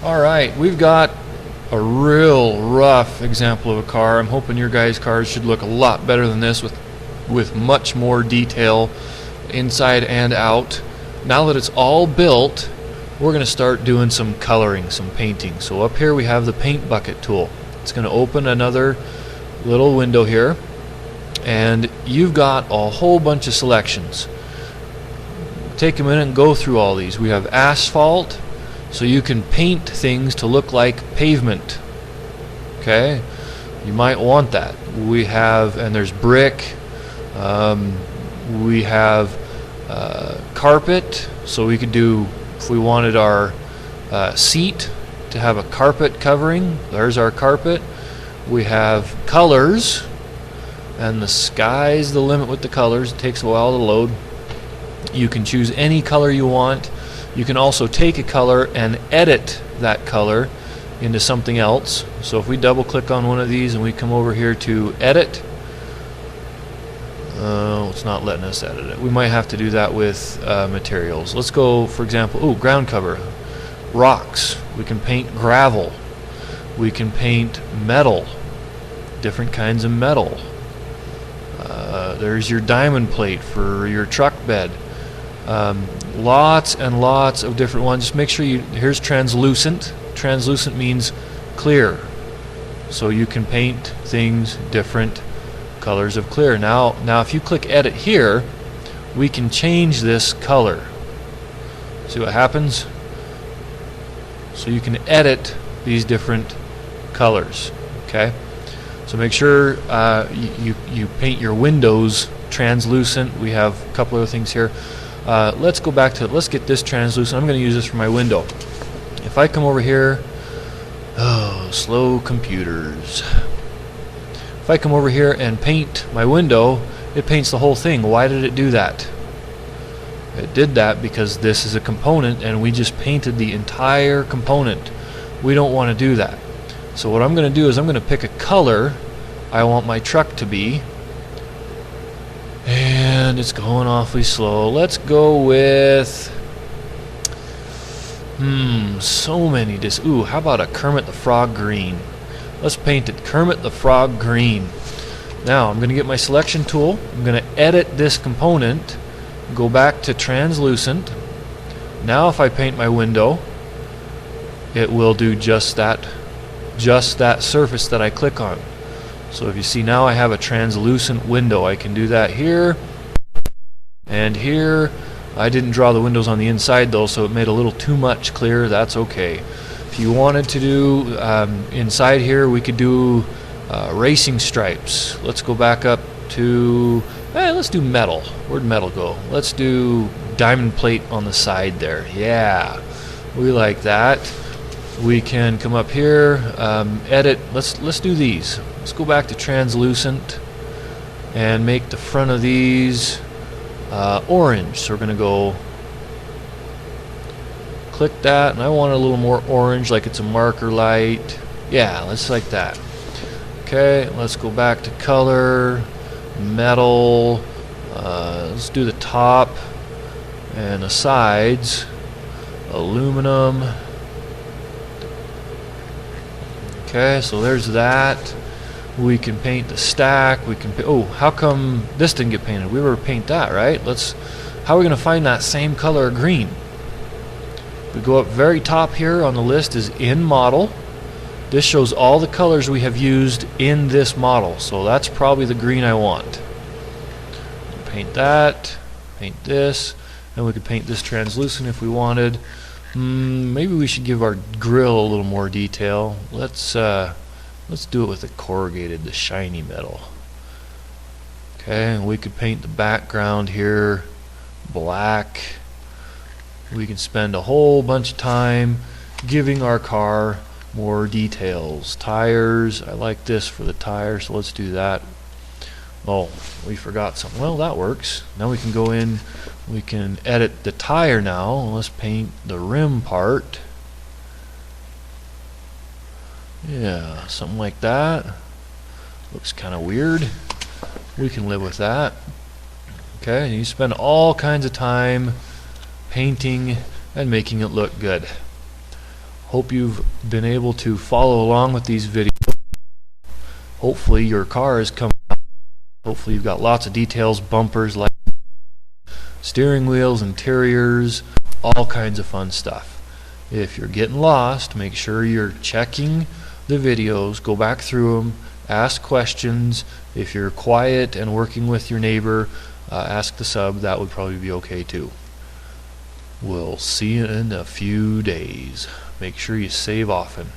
Alright, we've got a real rough example of a car. I'm hoping your guys' cars should look a lot better than this with much more detail inside and out. Now that it's all built, we're going to start doing some coloring, some painting. So up here we have the paint bucket tool. It's going to open another little window here, and you've got a whole bunch of selections. Take a minute and go through all these. We have asphalt, so you can paint things to look like pavement. Okay, you might want that. We have, and there's brick. We have carpet, so we could do, if we wanted our seat to have a carpet covering, there's our carpet. We have colors, and the sky's the limit with the colors. It takes a while to load. You can choose any color you want. You can also take a color and edit that color into something else. So if we double click on one of these and we come over here to edit, it's not letting us edit it. We might have to do that with materials. Let's go, for example, ground cover, rocks. We can paint gravel. We can paint metal, different kinds of metal. There's your diamond plate for your truck bed. Lots and lots of different ones. Just make sure here's translucent. Translucent means clear. So you can paint things different colors of clear. Now if you click edit here, we can change this color. See what happens? So you can edit these different colors. Okay? So make sure you paint your windows translucent. We have a couple other things here. Let's go back to, let's get this translucent. I'm going to use this for my window. If I come over here, slow computers. If I come over here and paint my window, it paints the whole thing. Why did it do that? It did that because this is a component and we just painted the entire component. We don't want to do that. So what I'm going to do is I'm going to pick a color I want my truck to be. And it's going awfully slow. Let's go with so many. How about a Kermit the Frog green? Let's paint it Kermit the Frog green. Now I'm going to get my selection tool. I'm going to edit this component. Go back to translucent. Now if I paint my window, it will do just that surface that I click on. So if you see, now I have a translucent window. I can do that here and here. I didn't draw the windows on the inside though, so it made a little too much clear. That's okay. If you wanted to do inside here, we could do racing stripes. Let's go back up to, let's do metal. Where'd metal go? Let's do diamond plate on the side there. Yeah, we like that. We can come up here, edit. Let's do these. Let's go back to translucent and make the front of these orange. So we're going to go click that, and I want it a little more orange, like it's a marker light. Yeah, let's like that. Okay, let's go back to color, metal. Let's do the top and the sides, aluminum. Okay, so there's that. We can paint the stack. We can how come this didn't get painted? We were to paint that, right? How are we going to find that same color of green? We go up very top here on the list is in model. This shows all the colors we have used in this model. So that's probably the green I want. Paint that, paint this, and we could paint this translucent if we wanted. Maybe we should give our grill a little more detail. Let's do it with the corrugated, the shiny metal. Okay, and we could paint the background here black. We can spend a whole bunch of time giving our car more details. Tires, I like this for the tires, so let's do that. Oh, we forgot something. Well, that works. Now we can go in, we can edit the tire now. Let's paint the rim part. Yeah, something like that. Looks kind of weird. We can live with that. Okay, and you spend all kinds of time painting and making it look good. Hope you've been able to follow along with these videos. Hopefully your car is coming out. Hopefully you've got lots of details, bumpers, lights, steering wheels, interiors, all kinds of fun stuff. If you're getting lost, make sure you're checking the videos, go back through them, ask questions. If you're quiet and working with your neighbor, ask the sub. That would probably be okay too. We'll see you in a few days. Make sure you save often.